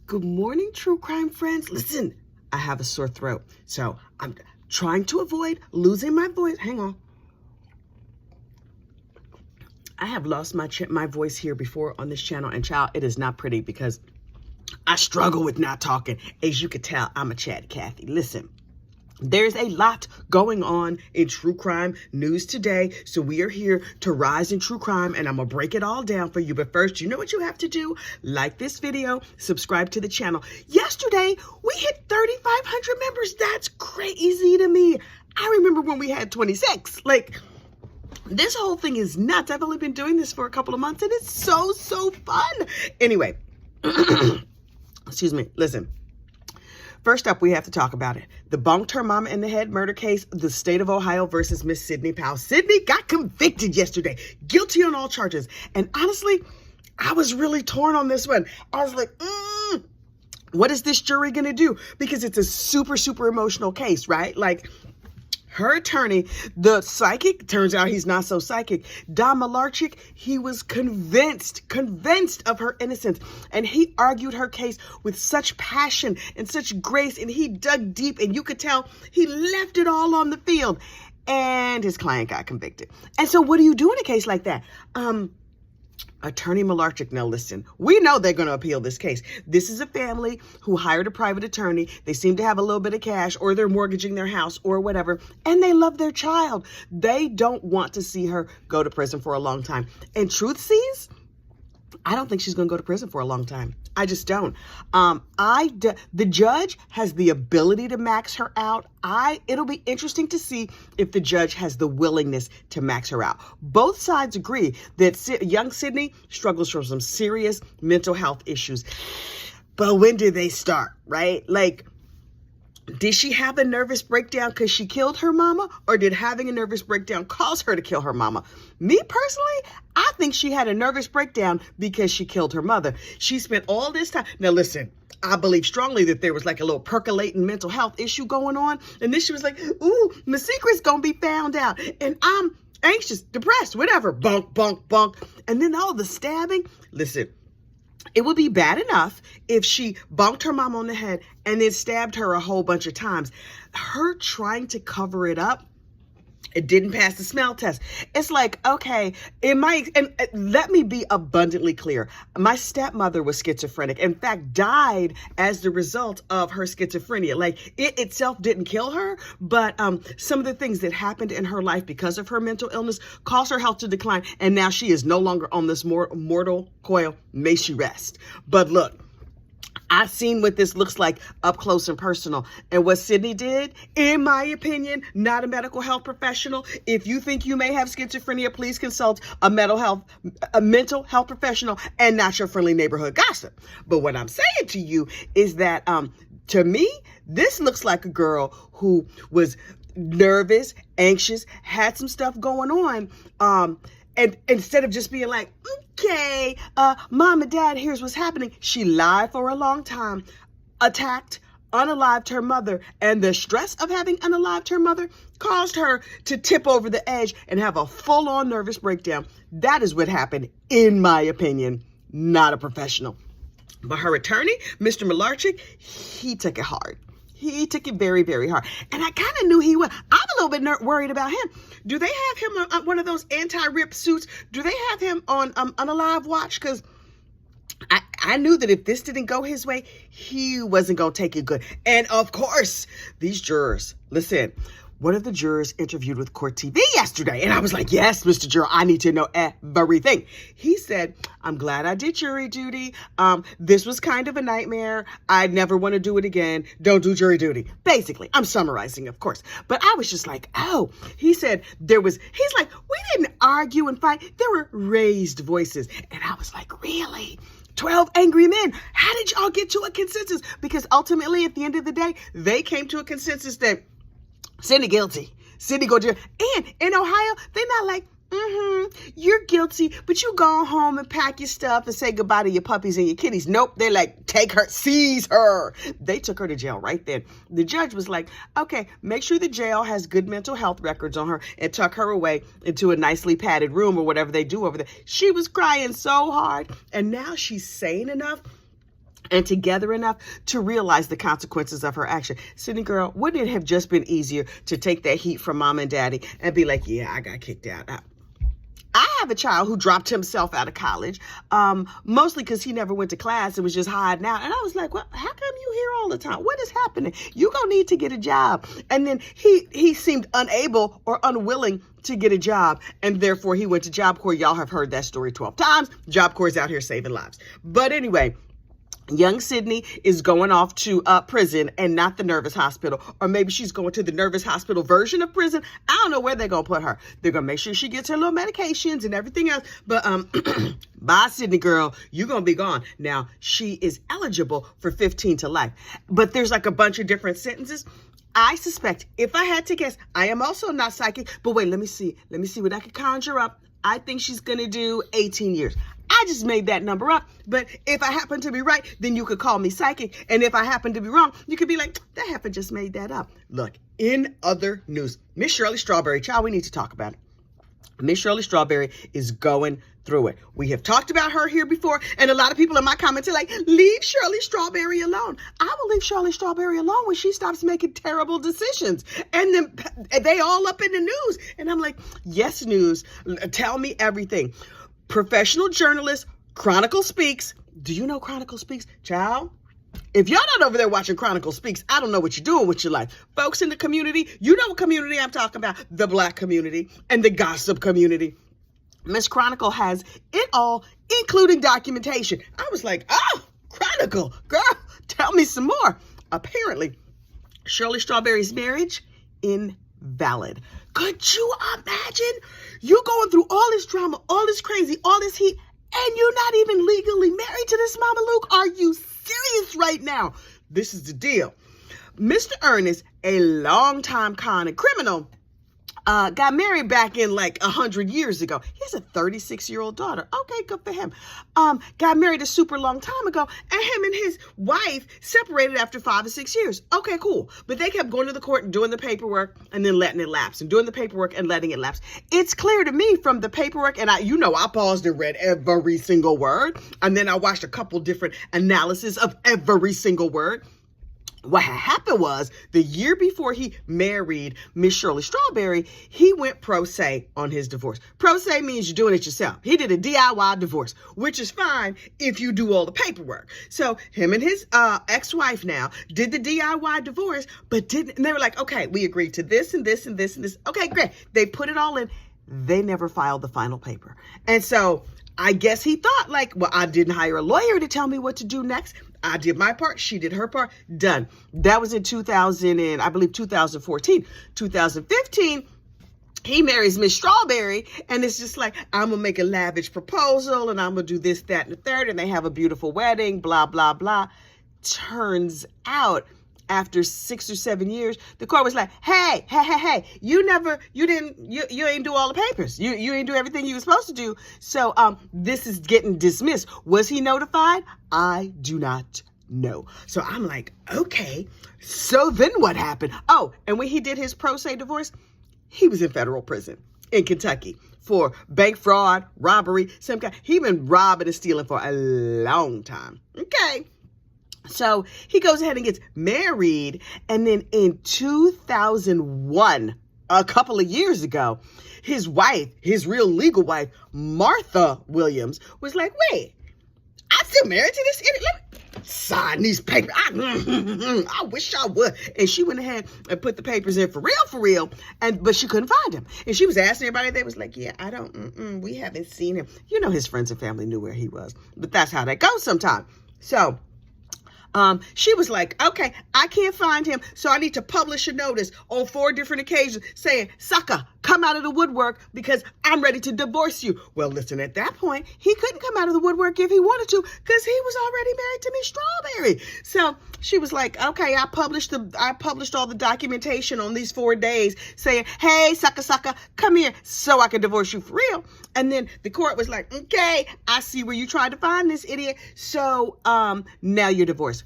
Good morning, true crime friends. Listen, I have a sore throat, so I'm trying to avoid losing my voice. Hang on. I have lost my voice here before on this channel, and child, it is not pretty because I struggle with not talking. As you can tell, I'm a chatty Cathy. Listen. There's a lot going on in true crime news today, so we are here to rise in true crime, and I'm gonna break it all down for you. But first, you know what you have to do? Like this video, subscribe to the channel. Yesterday, we hit 3,500 members. That's crazy to me. I remember when we had 26. Like, this whole thing is nuts. I've only been doing this for a couple of months, and it's so fun. Anyway, excuse me, listen. First up, we have to talk about it. The bonked her mama in the head murder case, the state of Ohio versus Miss Sydney Powell. Sydney got convicted yesterday, guilty on all charges. And honestly, I was really torn on this one. I was like, what is this jury gonna do? Because it's a super emotional case, right? Like, her attorney, the psychic, turns out he's not so psychic, Don Malarchik, he was convinced of her innocence. And he argued her case with such passion and such grace, and he dug deep, and you could tell he left it all on the field. And his client got convicted. And so what do you do in a case like that? Attorney Malarchik, now listen, we know they're going to appeal this case. This is a family who hired a private attorney. They seem to have a little bit of cash, or they're mortgaging their house or whatever, and they love their child. They don't want to see her go to prison for a long time. And truth sees, I don't think she's going to go to prison for a long time. I just don't. The judge has the ability to max her out. It'll be interesting to see if the judge has the willingness to max her out. Both sides agree that young Sydney struggles from some serious mental health issues. But when did they start, right? Like, did she have a nervous breakdown because she killed her mama, or did having a nervous breakdown cause her to kill her mama? Me personally, I think she had a nervous breakdown because she killed her mother. She spent all this time. Now listen, I believe strongly that there was like a little percolating mental health issue going on. And then she was like, ooh, my secret's gonna be found out. And I'm anxious, depressed, whatever. Bunk. And then all the stabbing. Listen. It would be bad enough if she bonked her mom on the head and then stabbed her a whole bunch of times. Her trying to cover it up, it didn't pass the smell test. It's like, okay, and let me be abundantly clear. My stepmother was schizophrenic. In fact, died as the result of her schizophrenia. Like, it itself didn't kill her, but some of the things that happened in her life because of her mental illness caused her health to decline. And now she is no longer on this mortal coil. May she rest. But look, I've seen what this looks like up close and personal. And what Sydney did, in my opinion, not a medical health professional. If you think you may have schizophrenia, please consult a mental health professional and not your friendly neighborhood gossip. But what I'm saying to you is that, to me, this looks like a girl who was nervous, anxious, had some stuff going on. And instead of just being like, okay, mom and dad, here's what's happening, she lied for a long time, attacked, unalived her mother, and the stress of having unalived her mother caused her to tip over the edge and have a full-on nervous breakdown. That is what happened, in my opinion, not a professional. But her attorney, Mr. Malarchik, he took it hard. He took it very hard. And I kind of knew he would. I'm a little bit worried about him. Do they have him on one of those anti-rip suits? Do they have him on unalive watch? Because I knew that if this didn't go his way, he wasn't going to take it good. And of course, these jurors, listen, one of the jurors interviewed with Court TV yesterday. And I was like, yes, Mr. Juror, I need to know everything. He said, I'm glad I did jury duty. This was kind of a nightmare. I'd never want to do it again. Don't do jury duty. Basically, I'm summarizing, of course. But I was just like, oh, he said he's like, we didn't argue and fight. There were raised voices. And I was like, really? 12 angry men. How did y'all get to a consensus? Because ultimately, at the end of the day, they came to a consensus that Sydney guilty. Sydney go to jail. And in Ohio, they're not like, you're guilty, but you go home and pack your stuff and say goodbye to your puppies and your kitties. Nope, they're like, take her, seize her. They took her to jail right then. The judge was like, okay, make sure the jail has good mental health records on her and tuck her away into a nicely padded room or whatever they do over there. She was crying so hard, and now she's sane enough and together enough to realize the consequences of her action. Sydney girl, wouldn't it have just been easier to take that heat from mom and daddy and be like, yeah, I got kicked out. I have a child who dropped himself out of college, mostly because he never went to class and was just hiding out. And I was like, well, how come you here all the time? What is happening? You gonna need to get a job. And then he seemed unable or unwilling to get a job. And therefore he went to Job Corps. Y'all have heard that story 12 times. Job Corps is out here saving lives. But anyway, young Sydney is going off to prison and not the nervous hospital. Or maybe she's going to the nervous hospital version of prison. I don't know where they're going to put her. They're going to make sure she gets her little medications and everything else. But bye, Sydney girl. You're going to be gone. Now, she is eligible for 15 to life. But there's like a bunch of different sentences. I suspect, if I had to guess, I am also not psychic. But wait, let me see. Let me see what I can conjure up. I think she's going to do 18 years. I just made that number up. But if I happen to be right, then you could call me psychic. And if I happen to be wrong, you could be like, that happened, just made that up. Look, in other news, Miss Shirley Strawberry, child, we need to talk about it. Miss Shirley Strawberry is going through it. We have talked about her here before, and a lot of people in my comments are like, leave Shirley Strawberry alone. I will leave Shirley Strawberry alone when she stops making terrible decisions. And then they all up in the news. And I'm like, yes, news, tell me everything. Professional journalist, Chronicle Speaks. Do you know Chronicle Speaks? Child, if y'all not over there watching Chronicle Speaks, I don't know what you're doing with your life. Folks in the community, you know what community I'm talking about. The Black community and the gossip community. Miss Chronicle has it all, including documentation. I was like, oh, Chronicle, girl, tell me some more. Apparently, Shirley Strawberry's marriage, invalid. Could you imagine? You going through all this drama, all this crazy, all this heat, and you're not even legally married to this Mama Luke? Are you serious right now? This is the deal. Mr. Ernest, a longtime con and criminal, got married back in like 100 years ago. He has a 36-year-old daughter. Okay, good for him. Got married a super long time ago, and him and his wife separated after 5 or 6 years. Okay, cool. But they kept going to the court and doing the paperwork and then letting it lapse and doing the paperwork and letting it lapse. It's clear to me from the paperwork, and I paused and read every single word, and then I watched a couple different analysis of every single word. What had happened was the year before he married Miss Shirley Strawberry, he went pro se on his divorce. Pro se means you're doing it yourself. He did a DIY divorce, which is fine if you do all the paperwork. So him and his ex-wife now did the DIY divorce, but didn't. And they were like, okay, we agreed to this and this and this and this. Okay, great. They put it all in. They never filed the final paper. And so I guess he thought like, well, I didn't hire a lawyer to tell me what to do next. I did my part. She did her part. Done. That was in 2014. 2015, he marries Miss Strawberry, and it's just like, I'm going to make a lavish proposal, and I'm going to do this, that, and the third, and they have a beautiful wedding, blah, blah, blah. Turns out, after 6 or 7 years, the court was like, hey, you ain't do all the papers. You ain't do everything you were supposed to do. So this is getting dismissed. Was he notified? I do not know. So I'm like, okay, so then what happened? Oh, and when he did his pro se divorce, he was in federal prison in Kentucky for bank fraud, robbery, some kind. He been robbing and stealing for a long time. Okay. So he goes ahead and gets married. And then in 2001, a couple of years ago, his wife, his real legal wife, Martha Williams, was like, wait, I'm still married to this idiot. Let me sign these papers. I wish I would. And she went ahead and put the papers in for real. But she couldn't find him. And she was asking everybody. They was like, yeah, we haven't seen him. You know, his friends and family knew where he was. But that's how that goes sometimes. So she was like, okay, I can't find him, so I need to publish a notice on 4 different occasions saying, sucker, come out of the woodwork because I'm ready to divorce you. Well, listen, at that point, he couldn't come out of the woodwork if he wanted to because he was already married to Miss Strawberry. So she was like, okay, I published all the documentation on these 4 days saying, hey, sucker, come here so I can divorce you for real. And then the court was like, okay, I see where you tried to find this idiot. So now you're divorced.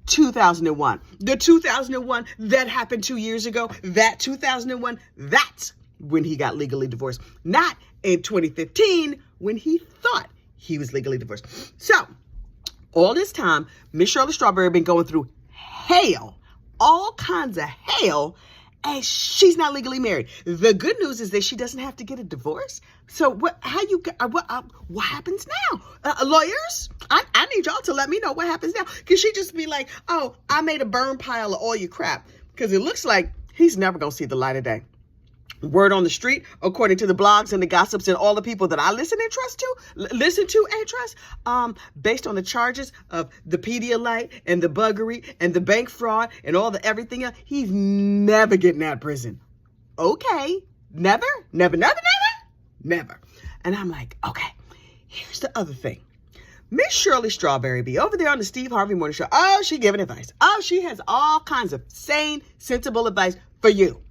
2001. The 2001 that happened 2 years ago, that 2001, that's when he got legally divorced. Not in 2015 when he thought he was legally divorced. So All this time, Miss Shirley Strawberry been going through hell, all kinds of hell, and she's not legally married. The good news is that she doesn't have to get a divorce. So what happens now? Lawyers, I need y'all to let me know what happens now. Because she just be like, oh, I made a burn pile of all your crap. Because it looks like he's never going to see the light of day. Word on the street, according to the blogs and the gossips and all the people that I listen to and trust, based on the charges of the Pedialyte and the buggery and the bank fraud and all the everything else, he's never getting out of prison. Okay, never. And I'm like, okay, here's the other thing. Miss Shirley Strawberry be over there on the Steve Harvey Morning Show. Oh, she giving advice. Oh, she has all kinds of sane, sensible advice for you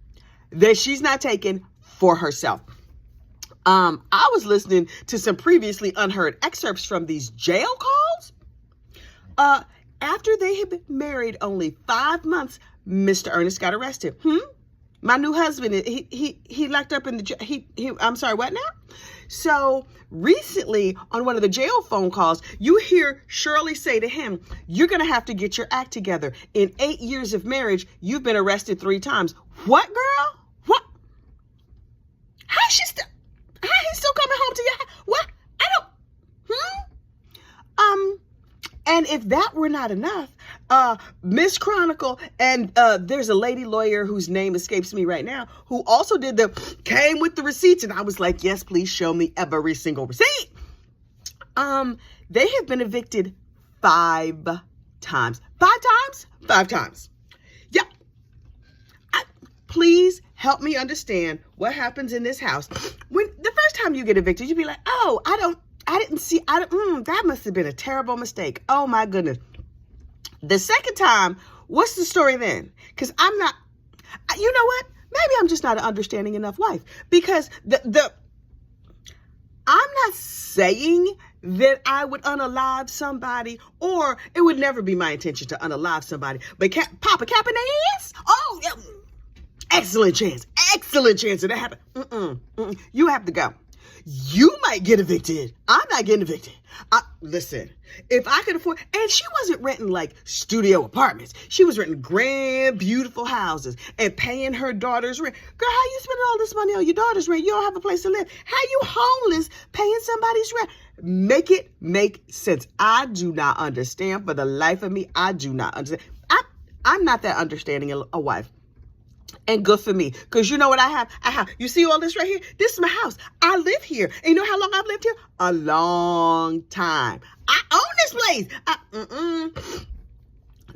that she's not taking for herself. I was listening to some previously unheard excerpts from these jail calls. After they had been married only 5 months, Mr. Ernest got arrested. My new husband, he locked up in the I'm sorry, what now? So recently on one of the jail phone calls, you hear Shirley say to him, you're going to have to get your act together. In 8 years of marriage, you've been arrested 3 times. What, girl? What? How's he still coming home to your house? What? I don't, and if that were not enough, Miss Chronicle, and there's a lady lawyer whose name escapes me right now, who also came with the receipts, and I was like, yes, please show me every single receipt. They have been evicted 5 times. 5 times? 5 times. Yeah. Please help me understand what happens in this house. When the first time you get evicted, you'd be like, oh, that must have been a terrible mistake. Oh my goodness. The second time, what's the story then? Because I'm not, you know what? Maybe I'm just not an understanding enough wife. Because I'm not saying that I would unalive somebody, or it would never be my intention to unalive somebody. But pop a cap in their ass? Oh, yeah. Excellent chance of that happening. You have to go. You might get evicted. I'm not getting evicted. Listen, if I could afford, and she wasn't renting like studio apartments. She was renting grand, beautiful houses and paying her daughter's rent. Girl, how you spending all this money on your daughter's rent? You don't have a place to live. How you homeless paying somebody's rent? Make it make sense. I do not understand. For the life of me, I do not understand. I'm not that understanding a wife. And good for me. Because you know what I have? You see all this right here? This is my house. I live here. And you know how long I've lived here? A long time. I own this place.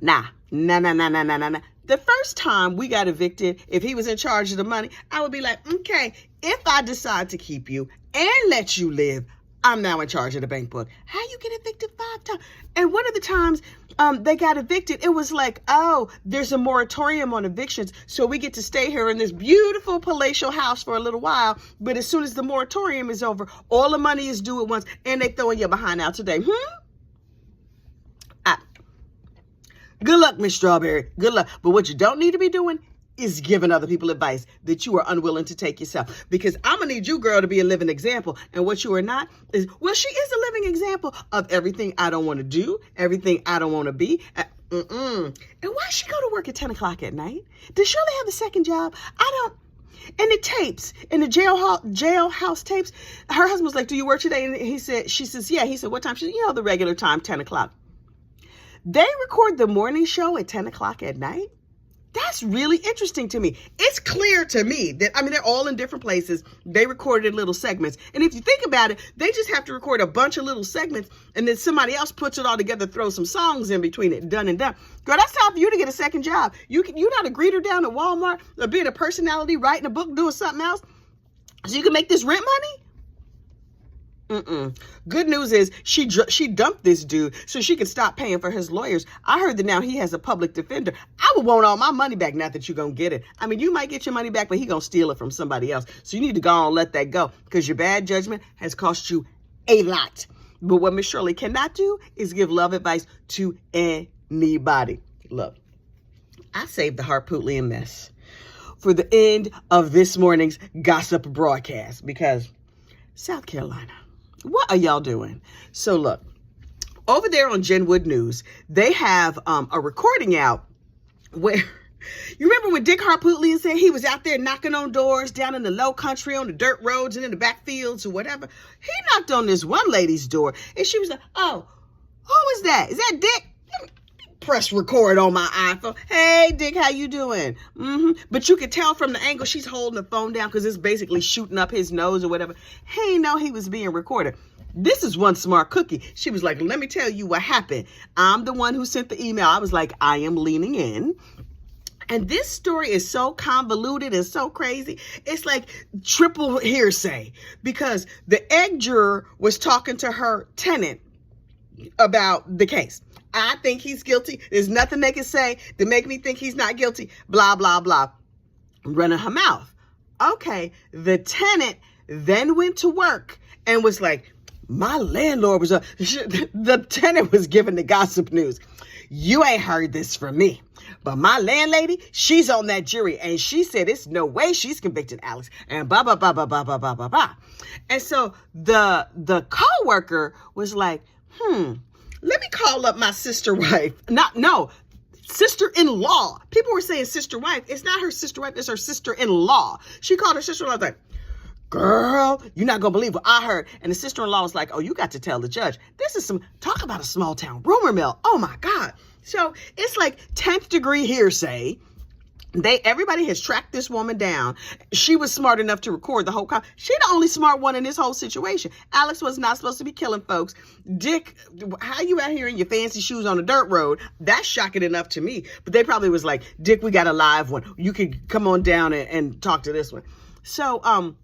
Nah. The first time we got evicted, if he was in charge of the money, I would be like, okay, if I decide to keep you and let you live, I'm now in charge of the bank book. How you get evicted 5 times? And one of the times they got evicted, it was like, oh, there's a moratorium on evictions, so we get to stay here in this beautiful palatial house for a little while. But as soon as the moratorium is over, all the money is due at once, and they throwing you behind out today. Good luck, Miss Strawberry. Good luck. But what you don't need to be doing is giving other people advice that you are unwilling to take yourself. Because I'm going to need you, girl, to be a living example. And what you are not is, well, she is a living example of everything I don't want to do, everything I don't want to be. And why she go to work at 10 o'clock at night? Does Shirley have a second job? I don't. And the tapes, in the jailhouse tapes, her husband was like, do you work today? And she says, yeah. He said, what time? She said, the regular time, 10 o'clock. They record the morning show at 10 o'clock at night. That's really interesting to me. It's clear to me that, they're all in different places. They recorded little segments. And if you think about it, they just have to record a bunch of little segments, and then somebody else puts it all together, throws some songs in between it, done and done. Girl, that's time for you to get a second job. You're not a greeter down at Walmart or being a personality, writing a book, doing something else, so you can make this rent money? Good news is she dumped this dude so she could stop paying for his lawyers. I heard that now he has a public defender. I would want all my money back, not that you're going to get it. You might get your money back, but he going to steal it from somebody else. So you need to go on and let that go, because your bad judgment has cost you a lot. But what Miss Shirley cannot do is give love advice to anybody. Look, I saved the Harpootlian mess for the end of this morning's gossip broadcast, because South Carolina, what are y'all doing? So look, over there on Genwood News, they have a recording out where, you remember when Dick Harpootlian said he was out there knocking on doors down in the low country on the dirt roads and in the back fields or whatever? He knocked on this one lady's door and she was like, oh, who is that? Is that Dick? Press record on my iPhone. Hey, Dick, how you doing? But you could tell from the angle she's holding the phone down because it's basically shooting up his nose or whatever. He didn't know he was being recorded. This is one smart cookie. She was like, let me tell you what happened. I'm the one who sent the email. I was like, I am leaning in. And this story is so convoluted and so crazy. It's like triple hearsay because the egg juror was talking to her tenant about the case. I think he's guilty. There's nothing they can say to make me think he's not guilty. Blah, blah, blah. Running her mouth. Okay. The tenant then went to work and was like, my landlord was the tenant was giving the gossip news. You ain't heard this from me, but my landlady, she's on that jury and she said it's no way she's convicted Alex and blah, blah, blah, blah, blah, blah, blah, blah, blah. And so the co-worker was like, let me call up my sister wife. Sister-in-law. People were saying sister wife. It's not her sister wife. It's her sister-in-law. She called her sister-in-law like, girl, you're not going to believe what I heard. And the sister-in-law was like, oh, you got to tell the judge. This is talk about a small town rumor mill. Oh my God. So it's like 10th degree hearsay. Everybody has tracked this woman down. She was smart enough to record the whole She's the only smart one in this whole situation. Alex was not supposed to be killing folks. Dick, how you out here in your fancy shoes on a dirt road? That's shocking enough to me. But they probably was like, Dick, we got a live one. You could come on down and talk to this one. So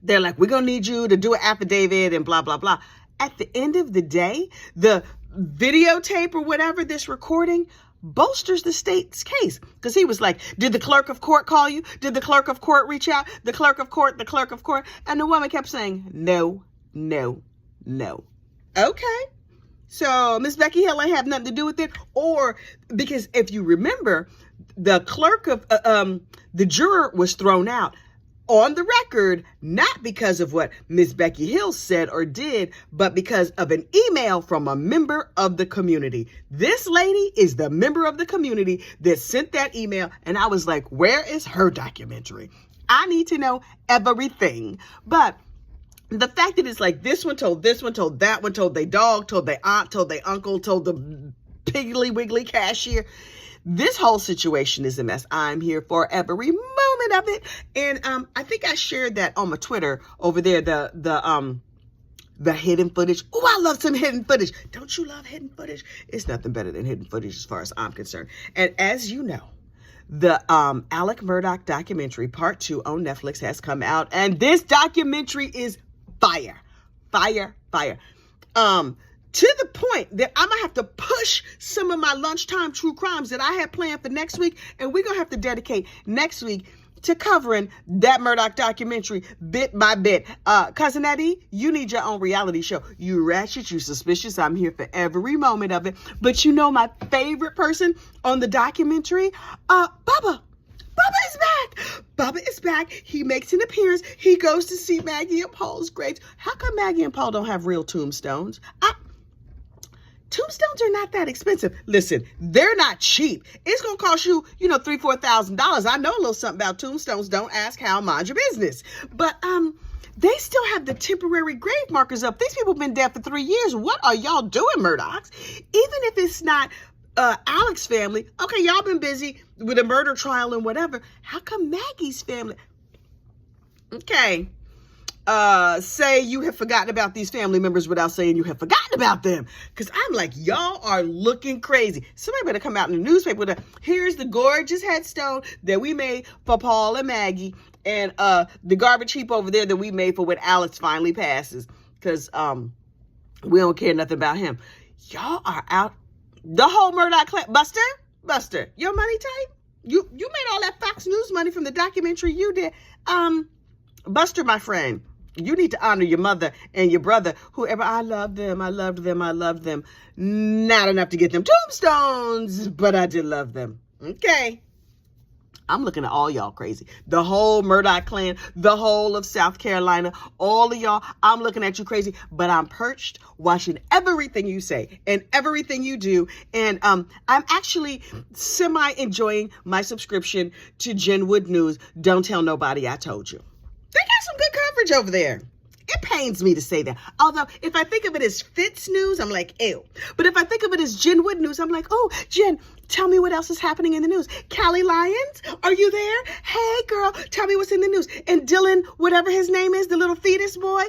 they're like, we're going to need you to do an affidavit and blah, blah, blah. At the end of the day, the videotape or whatever, this recording bolsters the state's case because he was like, did the clerk of court call you? Did the clerk of court reach out? The clerk of court. And the woman kept saying, no, no, no. Okay. So Miss Becky Hill ain't have nothing to do with it. Or because if you remember, the clerk of the juror was thrown out on the record, not because of what Miss Becky Hill said or did, but because of an email from a member of the community. This lady is the member of the community that sent that email. And I was like, where is her documentary? I need to know everything. But the fact that it's like this one told that one, told their dog, told their aunt, told their uncle, told the Piggly Wiggly cashier. This whole situation is a mess. I'm here for every moment of it. And I think I shared that on my Twitter over there, the hidden footage. Oh, I love some hidden footage. Don't you love hidden footage? It's nothing better than hidden footage as far as I'm concerned. And as you know, the Alec Murdaugh documentary part 2 on Netflix has come out. And this documentary is fire. Fire, fire. To the point that I'm going to have to push some of my lunchtime true crimes that I had planned for next week. And we're going to have to dedicate next week to covering that Murdaugh documentary bit by bit. Cousin Eddie, you need your own reality show. You ratchet, you suspicious. I'm here for every moment of it. But you know my favorite person on the documentary? Bubba. Bubba is back. Bubba is back. He makes an appearance. He goes to see Maggie and Paul's graves. How come Maggie and Paul don't have real tombstones? Tombstones are not that expensive. Listen, they're not cheap. It's going to cost you, $3,000, $4,000. I know a little something about tombstones. Don't ask how, mind your business. But they still have the temporary grave markers up. These people have been dead for 3 years. What are y'all doing, Murdaughs? Even if it's not Alex's family. Okay, y'all been busy with a murder trial and whatever. How come Maggie's family? Okay. Say you have forgotten about these family members without saying you have forgotten about them. Because I'm like, y'all are looking crazy. Somebody better come out in the newspaper with here's the gorgeous headstone that we made for Paul and Maggie. And the garbage heap over there that we made for when Alex finally passes. Because we don't care nothing about him. Y'all are out. The whole Murdaugh clan. Buster, your money tight? You made all that Fox News money from the documentary you did. Buster, my friend. You need to honor your mother and your brother, whoever. I loved them. Not enough to get them tombstones, but I did love them. Okay. I'm looking at all y'all crazy. The whole Murdoch clan, the whole of South Carolina, all of y'all, I'm looking at you crazy, but I'm perched watching everything you say and everything you do. And I'm actually semi enjoying my subscription to Genwood News. Don't tell nobody I told you. They got some good coverage over there. It pains me to say that. Although, if I think of it as Fitz News, I'm like, ew. But if I think of it as Genwood News, I'm like, oh, Jen, tell me what else is happening in the news. Callie Lyons, are you there? Hey, girl, tell me what's in the news. And Dylan, whatever his name is, the little fetus boy,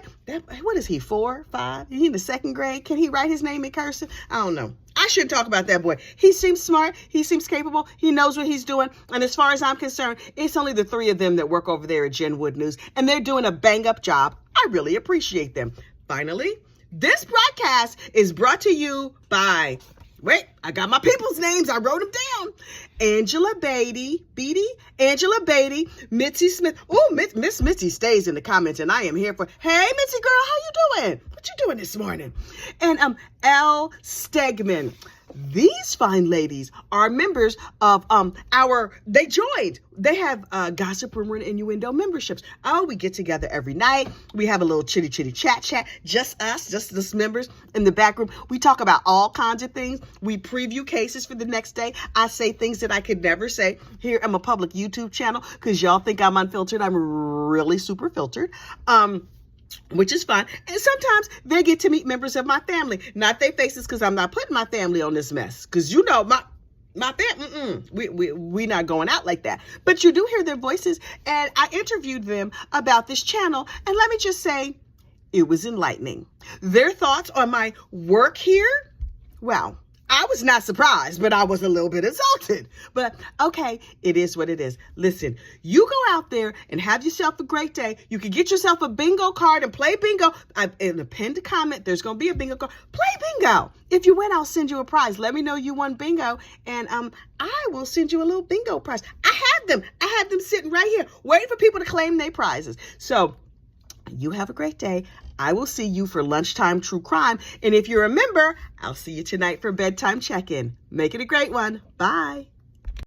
what is he, 4, 5? Is he in the 2nd grade? Can he write his name in cursive? I don't know. I shouldn't talk about that boy. He seems smart. He seems capable. He knows what he's doing. And as far as I'm concerned, it's only the 3 of them that work over there at Genwood News. And they're doing a bang-up job. I really appreciate them. Finally, this broadcast is brought to you by, wait, I got my people's names. I wrote them down. Angela Beatty, Angela Beatty, Mitzi Smith. Oh, Miss Mitzi stays in the comments, and I am here for, hey, Mitzi girl, how you doing? What you doing this morning? And L. Stegman. These fine ladies are members of they joined. They have Gossip, Rumor, and Innuendo memberships. Oh, we get together every night. We have a little chitty chat. Just us members in the back room. We talk about all kinds of things. We preview cases for the next day. I say things that I could never say here on my public YouTube channel because y'all think I'm unfiltered. I'm really super filtered. Which is fun. And sometimes they get to meet members of my family. Not their faces, because I'm not putting my family on this mess. Because you know, my family, we not going out like that. But you do hear their voices. And I interviewed them about this channel. And let me just say, it was enlightening. Their thoughts on my work here, well, I was not surprised, but I was a little bit insulted. But okay, it is what it is. Listen, you go out there and have yourself a great day. You can get yourself a bingo card and play bingo. In a pinned comment, there's going to be a bingo card. Play bingo. If you win, I'll send you a prize. Let me know you won bingo, and I will send you a little bingo prize. I have them sitting right here, waiting for people to claim their prizes. So you have a great day. I will see you for lunchtime true crime. And if you're a member, I'll see you tonight for bedtime check-in. Make it a great one. Bye.